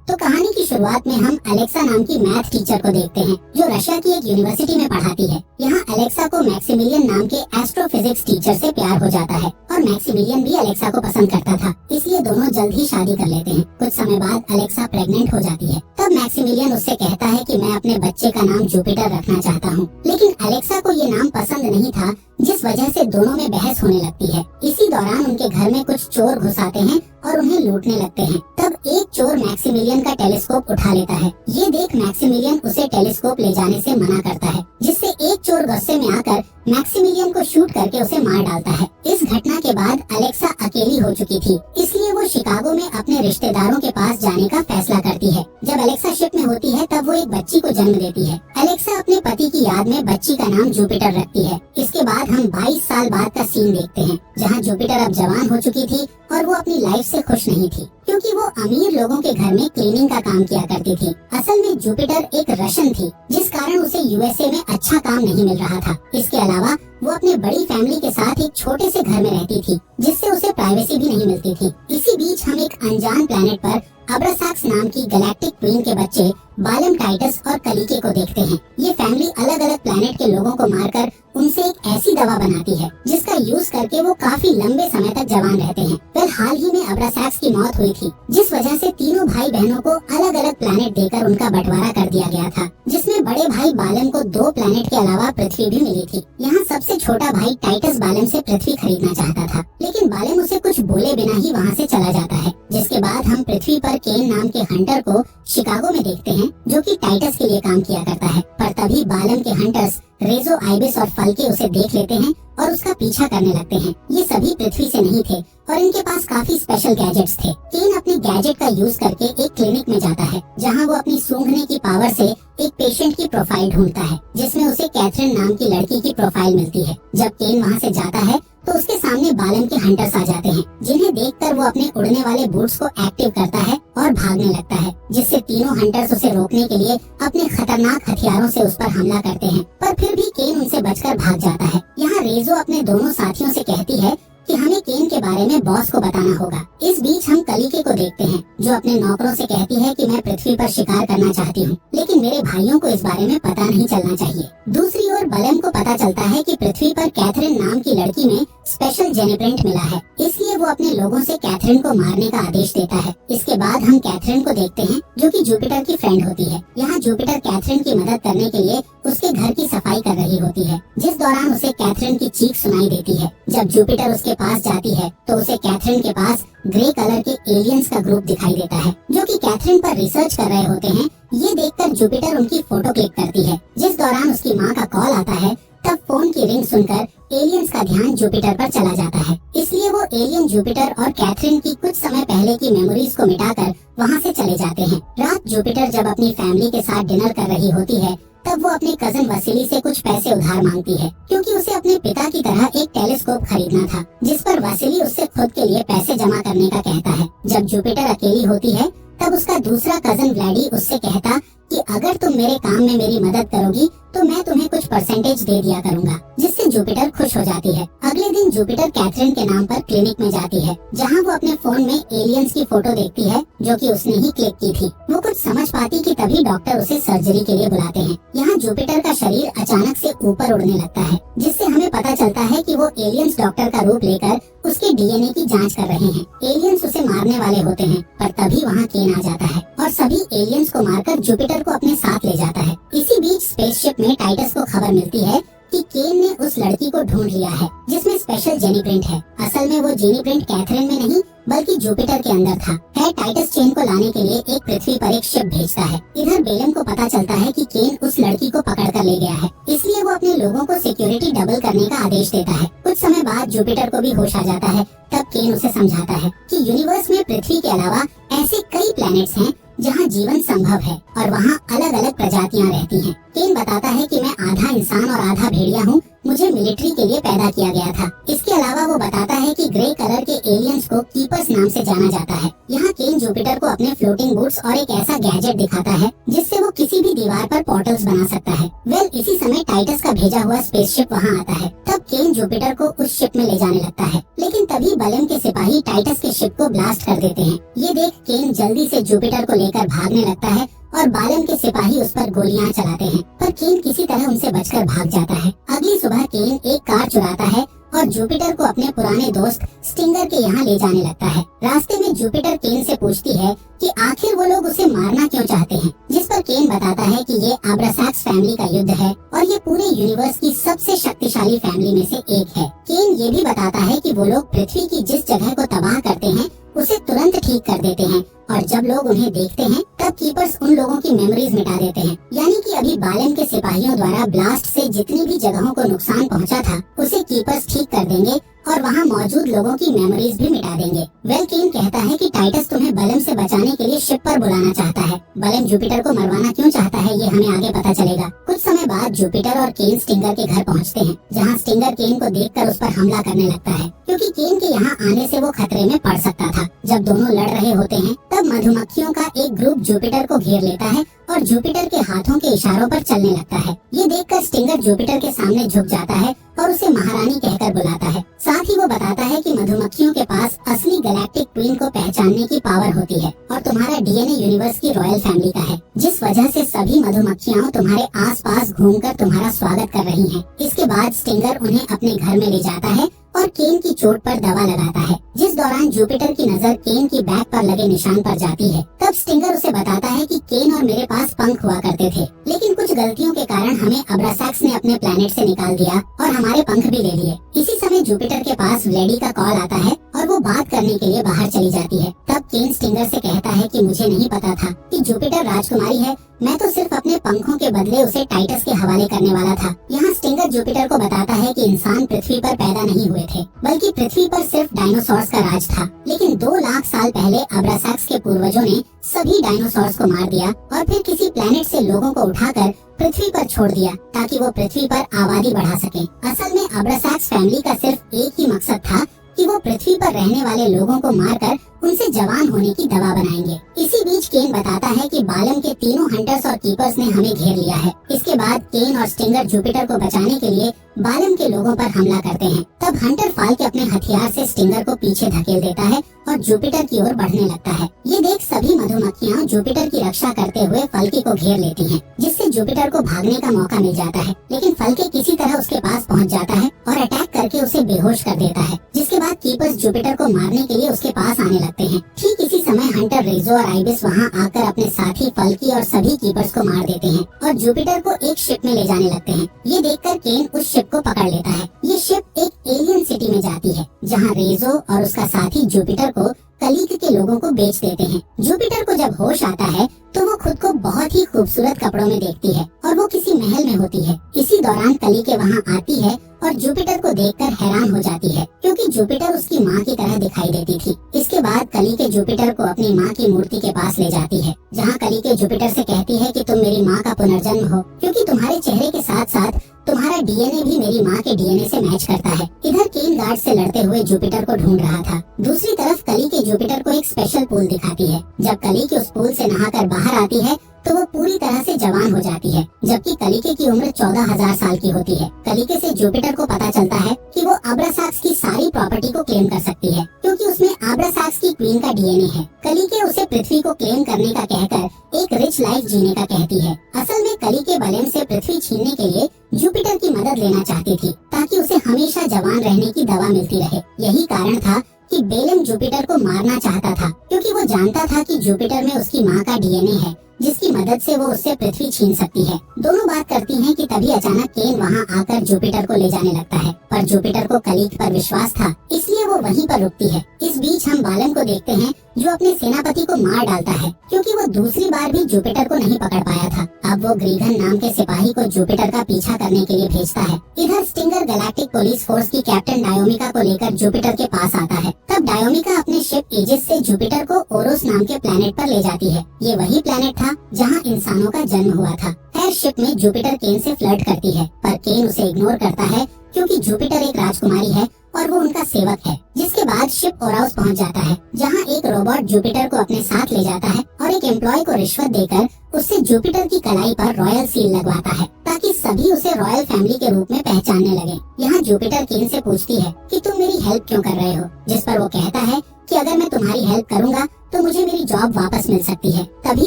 तो कहानी की शुरुआत में हम अलेक्सा नाम की मैथ टीचर को देखते हैं, जो रशिया की एक यूनिवर्सिटी में पढ़ाती है। यहाँ अलेक्सा को मैक्सिमिलियन नाम के एस्ट्रोफिजिक्स टीचर से प्यार हो जाता है और मैक्सिमिलियन भी अलेक्सा को पसंद करता था, इसलिए दोनों जल्द ही शादी कर लेते हैं। कुछ समय बाद अलेक्सा प्रेग्नेंट हो जाती है। तब मैक्सिमिलियन उससे कहता है कि मैं अपने बच्चे का नाम जुपिटर रखना चाहता हूँ, लेकिन अलेक्सा को ये नाम पसंद नहीं था, जिस वजह से दोनों में बहस होने लगती है। इसी दौरान उनके घर में कुछ चोर घुस आते हैं और उन्हें लूटने लगते हैं। तब एक चोर मैक्सिमिलियन का टेलीस्कोप उठा लेता है। ये देख मैक्सिमिलियन उसे टेलीस्कोप ले जाने से मना करता है, जिससे एक चोर गुस्से में आकर मैक्सिमिलियन को शूट करके उसे मार डालता है। इस घटना के बाद अलेक्सा अकेली हो चुकी थी, इसलिए वो शिकागो में अपने रिश्तेदारों के पास जाने का फैसला करती है। जब अलेक्सा शिप में होती है तब वो एक बच्ची को जन्म देती है। अलेक्सा अपने पति की याद में बच्ची का नाम जुपिटर रखती है। इसके बाद हम 22 साल बाद का सीन देखते हैं, जहाँ जुपिटर अब जवान हो चुकी थी और वो अपनी लाइफ से खुश नहीं थी, क्योंकि वो अमीर लोगों के घर में क्लीनिंग का काम किया करती थी। असल में जुपिटर एक रशियन थी, जिस कारण उसे यूएसए में अच्छा काम नहीं मिल रहा था। इसके अलावा वो अपने बड़ी फैमिली के साथ एक छोटे से घर में रहती थी, जिससे उसे प्राइवेसी भी नहीं मिलती थी। इसी बीच हम एक अनजान प्लेनेट पर अब्रासाक्स नाम की गैलेक्टिक क्वीन के बच्चे बालम, टाइटस और कलीके को देखते हैं। ये फैमिली अलग अलग प्लेनेट के लोगों को मारकर उनसे एक ऐसी दवा बनाती है, जिसका यूज करके वो काफी लंबे समय तक जवान रहते हैं। फिर हाल ही में अब्रासाक्स की मौत हुई थी, जिस वजह से तीनों भाई बहनों को अलग अलग प्लेनेट देकर उनका बंटवारा कर दिया गया था, जिसमें बड़े भाई बालम को 2 प्लेनेट के अलावा पृथ्वी भी मिली थी। यहाँ सबसे छोटा भाई टाइटस बालम से पृथ्वी खरीदना चाहता था, लेकिन बालम उसे कुछ बोले बिना ही वहाँ से चला जाता है। जिसके बाद हम पृथ्वी पर केन नाम के हंटर को शिकागो में देखते हैं, जो कि टाइटस के लिए काम किया करता है। पर तभी बालम के हंटर्स रेजो, आइबिस और फल्के उसे देख लेते हैं और उसका पीछा करने लगते हैं। ये सभी पृथ्वी से नहीं थे और इनके पास काफी स्पेशल गैजेट्स थे। केन अपने गैजेट का यूज करके एक क्लिनिक में जाता है, जहां वो अपनी सूंघने की पावर से एक पेशेंट की प्रोफाइल ढूंढता है, जिसमें उसे कैथरीन नाम की लड़की की प्रोफाइल मिलती है। जब केन वहां से जाता है तो उसके सामने बालम के हंटर्स आ जाते हैं, जिन्हें देखकर वो अपने उड़ने वाले बूट्स को एक्टिव करता है और भागने लगता है, जिससे तीनों हंटर्स उसे रोकने के लिए अपने खतरनाक हथियारों से उस पर हमला करते हैं। पर फिर भी केन उनसे बचकर भाग जाता है। यहाँ रेजो अपने दोनों साथियों से कहती है कि हमें केन के बारे में बॉस को बताना होगा। इस बीच हम कलीके को देखते हैं, जो अपने नौकरों से कहती है कि मैं पृथ्वी पर शिकार करना चाहती हूँ, लेकिन मेरे भाइयों को इस बारे में पता नहीं चलना चाहिए। दूसरी ओर बलम को पता चलता है कि पृथ्वी पर कैथरीन नाम की लड़की में स्पेशल जेनेप्रिंट मिला है, इसलिए वो अपने लोगों से कैथरीन को मारने का आदेश देता है। इसके बाद हम कैथरीन को देखते हैं, जो कि जुपिटर की फ्रेंड होती है। यहाँ जुपिटर कैथरीन की मदद करने के लिए उसके घर की सफाई कर रही होती है, जिस दौरान उसे कैथरीन की चीख सुनाई देती है। जब जुपिटर उसके पास जाती है तो उसे कैथरीन के पास ग्रे कलर के एलियंस का ग्रुप दिखाई देता है, जो कि कैथरीन पर रिसर्च कर रहे होते हैं। ये देखकर जुपिटर उनकी फोटो क्लिक करती है। जिस दौरान उसकी माँ का कॉल आता है, तब फोन की रिंग सुनकर एलियंस का ध्यान जुपिटर पर चला जाता है, इसलिए वो एलियन जुपिटर और कैथरीन की कुछ समय पहले की मेमोरीज को मिटाकर वहाँ से चले जाते हैं। रात जुपिटर जब अपनी फैमिली के साथ डिनर कर रही होती है, तब वो अपने कजन वसीली से कुछ पैसे उधार मांगती है, क्योंकि उसे अपने पिता की तरह एक टेलीस्कोप खरीदना था, जिस पर वसीली उससे खुद के लिए पैसे जमा करने का कहता है। जब जुपिटर अकेली होती है, तब उसका दूसरा कजन व्लाडी उससे कहता कि अगर तुम मेरे काम में मेरी मदद करोगी तो मैं तुम्हें कुछ परसेंटेज दे दिया करूंगा, जिससे जुपिटर खुश हो जाती है। अगले दिन जुपिटर कैथरीन के नाम पर क्लिनिक में जाती है, जहां वो अपने फोन में एलियंस की फोटो देखती है, जो कि उसने ही क्लिक की थी। वो कुछ समझ पाती कि तभी डॉक्टर उसे सर्जरी के लिए बुलाते हैं। यहाँ जुपिटर का शरीर अचानक से ऊपर उड़ने लगता है, जिससे हमें पता चलता है कि वो एलियंस डॉक्टर का रूप लेकर उसके डीएनए की जांच कर रहे हैं। एलियंस उसे मारने वाले होते हैं, पर तभी वहाँ केन आ जाता है और सभी एलियंस को मारकर जुपिटर को अपने साथ ले जाता है। इसी बीच स्पेसशिप में टाइटस को खबर मिलती है कि केन ने उस लड़की को ढूंढ लिया है, जिसमें स्पेशल जेनीप्रिंट है। असल में वो जेनीप्रिंट कैथरीन में नहीं, बल्कि जुपिटर के अंदर था। टाइटस चेन को लाने के लिए एक पृथ्वी पर एक शिप भेजता है। इधर बेलम को पता चलता है कि केन उस लड़की को पकड़ कर ले गया है, इसलिए वो अपने लोगों को सिक्योरिटी डबल करने का आदेश देता है। कुछ समय बाद जुपिटर को भी होश आ जाता है। तब केन उसे समझाता है कि यूनिवर्स में पृथ्वी के अलावा ऐसे कई प्लैनेट्स हैं जहाँ जीवन संभव है और वहाँ अलग अलग प्रजातियाँ रहती हैं। केन बताता है कि मैं आधा इंसान और आधा भेड़िया हूँ, मुझे मिलिट्री के लिए पैदा किया गया था। इसके अलावा वो बताता है कि ग्रे कलर के एलियंस को कीपर्स नाम से जाना जाता है। यहाँ केन जुपिटर को अपने फ्लोटिंग बूट्स और एक ऐसा गैजेट दिखाता है जिससे वो किसी भी दीवार पर पोर्टल्स बना सकता है। इसी समय टाइटस का भेजा हुआ स्पेसशिप वहाँ आता है। तब केन जुपिटर को उस शिप में ले जाने लगता है, लेकिन तभी बलेम के सिपाही टाइटस के शिप को ब्लास्ट कर देते हैं। ये देख केन जल्दी से जुपिटर को लेकर भागने लगता है और बालम के सिपाही उस पर गोलियां चलाते हैं, पर केन किसी तरह उनसे बचकर भाग जाता है। अगली सुबह केन एक कार चुराता है और जुपिटर को अपने पुराने दोस्त स्टिंगर के यहाँ ले जाने लगता है। रास्ते में जुपिटर केन से पूछती है कि आखिर वो लोग उसे मारना क्यों चाहते हैं, जिस पर केन बताता है कि ये अब्रासैक्स फैमिली का युद्ध है और ये पूरे यूनिवर्स की सबसे शक्तिशाली फैमिली में से एक है। केन ये भी बताता है कि वो लोग पृथ्वी की जिस जगह को तबाह करते हैं उसे तुरंत ठीक कर देते हैं और जब लोग उन्हें देखते हैं तब कीपर्स उन लोगों की मेमोरीज मिटा देते हैं। यानी कि अभी बालम के सिपाहियों द्वारा ब्लास्ट से जितनी भी जगहों को नुकसान पहुंचा था उसे कीपर्स ठीक कर देंगे और वहाँ मौजूद लोगों की मेमोरीज भी मिटा देंगे। केन कहता है कि टाइटस तुम्हें बलम से बचाने के लिए शिप पर बुलाना चाहता है। बलम जुपिटर को मरवाना क्यों चाहता है ये हमें आगे पता चलेगा। कुछ समय बाद जुपिटर और केन स्टिंगर के घर पहुँचते हैं, जहाँ स्टिंगर केन को देखकर उस पर हमला करने लगता है, क्योंकि केन के यहाँ आने से वो खतरे में पड़ सकता था। जब दोनों लड़ रहे होते हैं तब मधुमक्खियों का एक ग्रुप जुपिटर को घेर लेता है और जुपिटर के हाथों के इशारों पर चलने लगता है। ये देखकर स्टिंगर जुपिटर के सामने झुक जाता है और उसे महारानी कहकर बुलाता है। साथ ही वो बताता है कि मधुमक्खियों के पास असली गैलेक्टिक क्वीन को पहचानने की पावर होती है और तुम्हारा डीएनए यूनिवर्स की रॉयल फैमिली का है, जिस वजह से सभी मधुमक्खियाँ तुम्हारे आसपास घूमकर तुम्हारा स्वागत कर रही हैं। इसके बाद स्टिंगर उन्हें अपने घर में ले जाता है और केन की चोट पर दवा लगाता है, जिस दौरान जुपिटर की नजर केन की बैक पर लगे निशान पर जाती है। तब स्टिंगर उसे बताता है कि केन और मेरे पास पंख हुआ करते थे, लेकिन कुछ गलतियों के कारण हमें अब्रासैक्स ने अपने प्लेनेट से निकाल दिया और हमारे पंख भी ले लिए। इसी समय जुपिटर के पास व्लेडी का कॉल आता है और वो बात करने के लिए बाहर चली जाती है। तब केन स्टिंगर से कहता है कि मुझे नहीं पता था कि जुपिटर राजकुमारी है, मैं तो सिर्फ अपने पंखों के बदले उसे टाइटस के हवाले करने वाला था। यहाँ स्टिंगर जुपिटर को बताता है कि इंसान पृथ्वी पर पैदा नहीं हुए थे, बल्कि पृथ्वी पर सिर्फ डायनासोर्स का राज था। लेकिन 2 लाख साल पहले अब्रासैक्स के पूर्वजों ने सभी डायनासोर्स को मार दिया और फिर किसी प्लेनेट से लोगों को उठाकर पृथ्वी पर छोड़ दिया ताकि वो पृथ्वी पर आबादी बढ़ा सके। असल में अब्रासैक्स फैमिली का सिर्फ एक ही मकसद था कि वो पृथ्वी पर रहने वाले लोगों को मारकर उनसे जवान होने की दवा बनाएंगे। इसी बीच केन बताता है कि बालम के तीनों हंटर्स और कीपर्स ने हमें घेर लिया है। इसके बाद केन और स्टिंगर जुपिटर को बचाने के लिए बालम के लोगों पर हमला करते हैं। तब हंटर फाल के अपने हथियार से स्टिंगर को पीछे धकेल देता है और जुपिटर की ओर बढ़ने लगता है। ये देख सभी मधुमक्खियाँ जुपिटर की रक्षा करते हुए फल्की को घेर लेती हैं, जिससे जुपिटर को भागने का मौका मिल जाता है। लेकिन फल्की किसी तरह उसके पास पहुँच जाता है और अटैक करके उसे बेहोश कर देता है, जिसके बाद कीपर्स जुपिटर को मारने के लिए उसके पास आने लगते हैं। ठीक इसी समय हंटर रेजो और आइबिस वहाँ आकर अपने साथी फल्की और सभी कीपर्स को मार देते हैं और जुपिटर को एक शिप में ले जाने लगते हैं। ये देखकर केन उस शिप को पकड़ लेता है। ये शिप एक एलियन सिटी में जाती है, जहाँ रेजो और उसका साथी जुपिटर को कलीक के लोगों को बेच देते हैं। जुपिटर को जब होश आता है तो वो खुद को बहुत ही खूबसूरत कपड़ों में देखती है और वो किसी महल में होती है। इसी दौरान कलीके वहाँ आती है और जुपिटर को देखकर हैरान हो जाती है, क्योंकि जुपिटर उसकी माँ की तरह दिखाई देती थी। इसके बाद कलीके जुपिटर को अपनी माँ की मूर्ति के पास ले जाती है, जहाँ कलीके जुपिटर से कहती है कि तुम मेरी माँ का पुनर्जन्म हो, क्योंकि तुम्हारे चेहरे के साथ साथ तुम्हारा डीएनए भी मेरी माँ के डीएनए से मैच करता है। इधर केन गार्ड से लड़ते हुए जुपिटर को ढूंढ रहा था। दूसरी तरफ कलीके जुपिटर को एक स्पेशल पूल दिखाती है। जब कलीके उस पूल से नहाकर बाहर आती है तो वो पूरी तरह से जवान हो जाती है, जबकि कलीके की उम्र 14,000 साल की होती है। कलीके से जुपिटर को पता चलता है कि वो अब्रासैक्स की सारी प्रॉपर्टी को क्लेम कर सकती है, क्योंकि उसमें अब्रासैक्स की क्वीन का डीएनए है। कलीके उसे पृथ्वी को क्लेम करने का कहकर एक रिच लाइफ जीने का कहती है। असल में कलीके बलेम से पृथ्वी छीनने के लिए जुपिटर की मदद लेना चाहती थी, ताकि उसे हमेशा जवान रहने की दवा मिलती रहे। यही कारण था कि बेलेम जुपिटर को मारना चाहता था, क्योंकि वो जानता था कि जुपिटर में उसकी माँ का डीएनए है, जिसकी मदद से वो उससे पृथ्वी छीन सकती है। दोनों बात करती हैं कि तभी अचानक केन वहाँ आकर जुपिटर को ले जाने लगता है, पर जुपिटर को कलीक पर विश्वास था, इसलिए वो वहीं पर रुकती है। इस बीच हम बालम को देखते हैं, जो अपने सेनापति को मार डालता है, क्योंकि वो दूसरी बार भी जुपिटर को नहीं पकड़ पाया था। अब वो ग्रीगन नाम के सिपाही को जुपिटर का पीछा करने के लिए भेजता है। इधर स्टिंगर गैलेक्टिक पुलिस फोर्स की कैप्टन डायोमिका को लेकर जुपिटर के पास आता है। तब डायोमिका अपने शिप एजिस से जुपिटर को ओरोस नाम के प्लेनेट पर ले जाती है। ये वही प्लेनेट था जहाँ इंसानों का जन्म हुआ था। एम्पायर शिप में जुपिटर केन से फ्लर्ट करती है, पर केन उसे इग्नोर करता है क्योंकि जुपिटर एक राजकुमारी है और वो उनका सेवक है। जिसके बाद शिप ओराउस पहुंच जाता है, जहां एक रोबोट जुपिटर को अपने साथ ले जाता है और एक एम्प्लॉय को रिश्वत देकर उससे जुपिटर की कलाई पर रॉयल सील लगवाता है ताकि सभी उसे रॉयल फैमिली के रूप में पहचानने लगे। यहाँ जुपिटर केन से पूछती है कि तुम मेरी हेल्प क्यों कर रहे हो, जिस पर वो कहता है कि अगर मैं तुम्हारी हेल्प करूंगा तो मुझे मेरी जॉब वापस मिल सकती है। तभी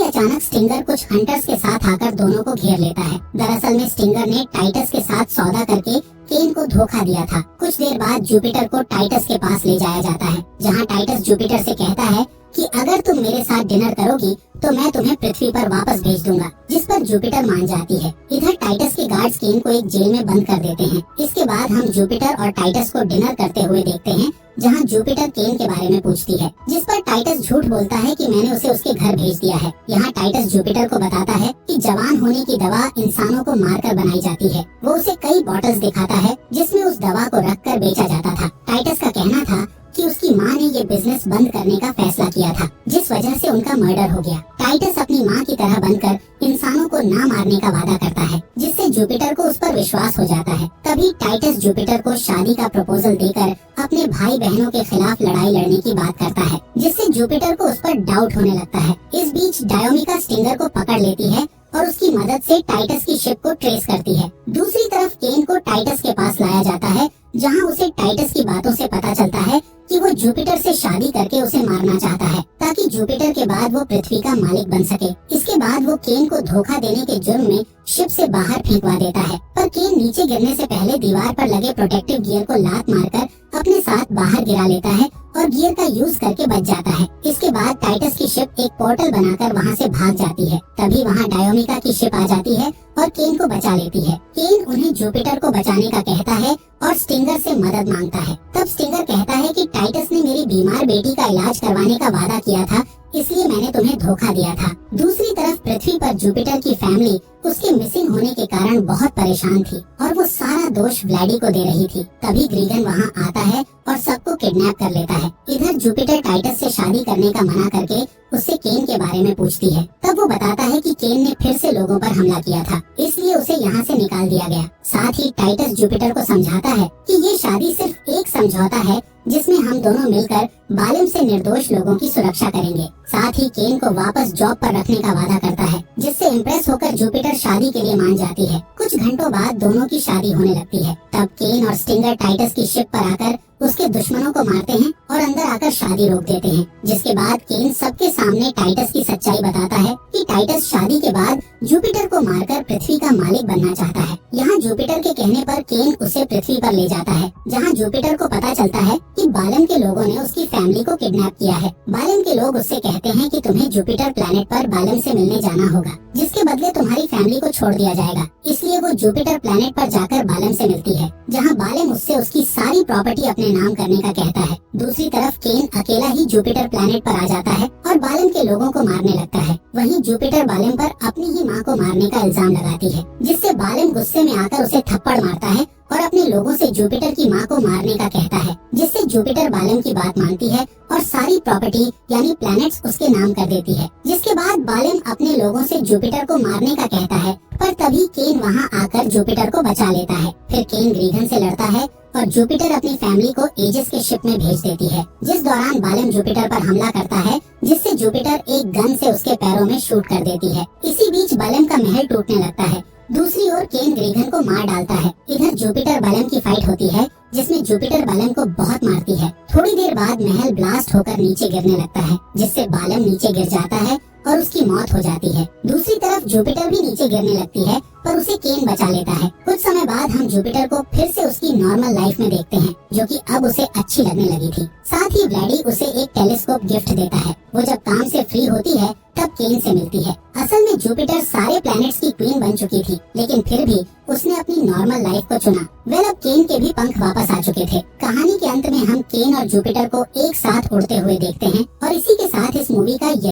अचानक स्टिंगर कुछ हंटर्स के साथ आकर दोनों को घेर लेता है। दरअसल में स्टिंगर ने टाइटस के साथ सौदा करके केन को धोखा दिया था। कुछ देर बाद जुपिटर को टाइटस के पास ले जाया जाता है, जहाँ टाइटस जुपिटर से कहता है कि अगर तुम मेरे साथ डिनर करोगी तो मैं तुम्हें पृथ्वी पर वापस भेज दूंगा, जिस पर जुपिटर मान जाती है। इधर टाइटस के गार्ड्स केन को एक जेल में बंद कर देते हैं। इसके बाद हम जुपिटर और टाइटस को डिनर करते हुए देखते हैं, जहां जुपिटर केन के बारे में पूछती है, जिस पर टाइटस झूठ बोलता है कि मैंने उसे उसके घर भेज दिया है। यहाँ टाइटस जुपिटर को बताता है कि जवान होने की दवा इंसानों को मारकर बनाई जाती है। वो उसे कई बॉटल्स दिखाता है जिसमें उस दवा को रखकर बेचा जाता था। टाइटस का कहना था कि उसकी माँ ने ये बिजनेस बंद करने का फैसला किया था, जिस वजह से उनका मर्डर हो गया। टाइटस अपनी माँ की तरह बनकर इंसानों को ना मारने का वादा करता है, जिससे जुपिटर को उस पर विश्वास हो जाता है। तभी टाइटस जुपिटर को शादी का प्रपोजल देकर अपने भाई बहनों के खिलाफ लड़ाई लड़ने की बात करता है, जिससे जुपिटर को उस पर डाउट होने लगता है। इस बीच डायोमिका स्टिंगर को पकड़ लेती है और उसकी मदद से टाइटस की शिप को ट्रेस करती है। दूसरी तरफ केन को टाइटस के पास लाया जाता है, जहां उसे टाइटस की बातों से पता चलता है कि वो जुपिटर से शादी करके उसे मारना चाहता है ताकि जुपिटर के बाद वो पृथ्वी का मालिक बन सके। इसके बाद वो केन को धोखा देने के जुर्म में शिप से बाहर फेंकवा देता है, पर केन नीचे गिरने से पहले दीवार पर लगे प्रोटेक्टिव गियर को लात मारकर अपने साथ बाहर गिरा लेता है और गियर का यूज करके बच जाता है। इसके बाद टाइटस की शिप एक पोर्टल बनाकर वहाँ से भाग जाती है। तभी वहाँ डायोमिका की शिप आ जाती है और केन को बचा लेती है। केन उन्हें जुपिटर को बचाने का कहता है और स्टिंगर से मदद मांगता है। तब स्टिंगर कहता है कि टाइटस ने मेरी बीमार बेटी का इलाज करवाने का वादा किया था, इसलिए मैंने तुम्हें धोखा दिया था। दूसरी तरफ पृथ्वी पर जुपिटर की फैमिली उसके मिसिंग होने के कारण बहुत परेशान थी और वो सारा दोष व्लाडी को दे रही थी। तभी ग्रीगन वहाँ आता है और सबको किडनैप कर लेता है। इधर जुपिटर टाइटस से शादी करने का मना करके उससे केन के बारे में पूछती है। तब वो बताता है कि केन ने फिर से लोगों पर हमला किया था, इसलिए उसे यहाँ से निकाल दिया गया। साथ ही टाइटस जुपिटर को समझाता है कि ये शादी सिर्फ एक समझौता है जिसमें हम दोनों मिलकर बालिम से निर्दोष लोगों की सुरक्षा करेंगे। साथ ही केन को वापस जॉब पर रखने का वादा करता है, जिससे इम्प्रेस होकर जुपिटर शादी के लिए मान जाती है। कुछ घंटों बाद दोनों की शादी होने लगती है। तब केन और स्टिंगर टाइटस की शिप पर आकर उसके दुश्मनों को मारते हैं और अंदर आकर शादी रोक देते हैं। जिसके बाद केन सबके सामने टाइटस की सच्चाई बताता है कि टाइटस शादी के बाद जुपिटर को मारकर पृथ्वी का मालिक बनना चाहता है। यहाँ जुपिटर के कहने पर केन उसे पृथ्वी पर ले जाता है, जहाँ जुपिटर को पता चलता है कि बालम के लोगों ने उसकी फैमिली को किडनैप किया है। बालम के लोग उससे कहते हैं कि तुम्हें जुपिटर प्लैनेट पर बालम से मिलने जाना होगा, जिसके बदले तुम्हारी फैमिली को छोड़ दिया जाएगा। इसलिए वो जुपिटर प्लैनेट पर जाकर बालम से मिलती है, जहाँ बालम उससे उसकी सारी प्रॉपर्टी अपने नाम करने का कहता है। दूसरी तरफ केन अकेला ही जुपिटर प्लैनेट पर आ जाता है और बालम के लोगों को मारने लगता है। वहीं जुपिटर बालम पर अपनी ही माँ को मारने का इल्जाम लगाती है, जिससे बालम गुस्से में आकर उसे थप्पड़ मारता है और अपने लोगों से जुपिटर की माँ को मारने का कहता है, जिससे जुपिटर बालम की बात मानती है और सारी प्रॉपर्टी यानी प्लैनेट्स उसके नाम कर देती है। जिसके बाद बालम अपने लोगों से जुपिटर को मारने का कहता है, पर तभी केन वहाँ आकर जुपिटर को बचा लेता है। फिर केन ग्रीगन से लड़ता है और जुपिटर अपनी फैमिली को एजिस के शिप में भेज देती है, जिस दौरान बालम जुपिटर पर हमला करता है, जिससे जुपिटर एक गन से उसके पैरों में शूट कर देती है। इसी बीच बालम का महल टूटने लगता है। दूसरी ओर केन ग्रीगन को मार डालता है। इधर जुपिटर बालम की फाइट होती है, जिसमें जुपिटर बालम को बहुत मारती है। थोड़ी देर बाद महल ब्लास्ट होकर नीचे गिरने लगता है, जिससे बालम नीचे गिर जाता है और उसकी मौत हो जाती है। दूसरी तरफ जुपिटर भी नीचे गिरने लगती है, पर उसे केन बचा लेता है। कुछ समय बाद हम जुपिटर को फिर से उसकी नॉर्मल लाइफ में देखते हैं, जो कि अब उसे अच्छी लगने लगी थी। साथ ही व्लाडी उसे एक टेलीस्कोप गिफ्ट देता है। वो जब काम से फ्री होती है तब केन से मिलती है। असल में जुपिटर सारे प्लैनेट्स की क्वीन बन चुकी थी, लेकिन फिर भी उसने अपनी नॉर्मल लाइफ को चुना। अब केन के भी पंख वापस आ चुके थे। कहानी के अंत में हम केन और जुपिटर को एक साथ उड़ते हुए देखते हैं और इसी के साथ इस मूवी का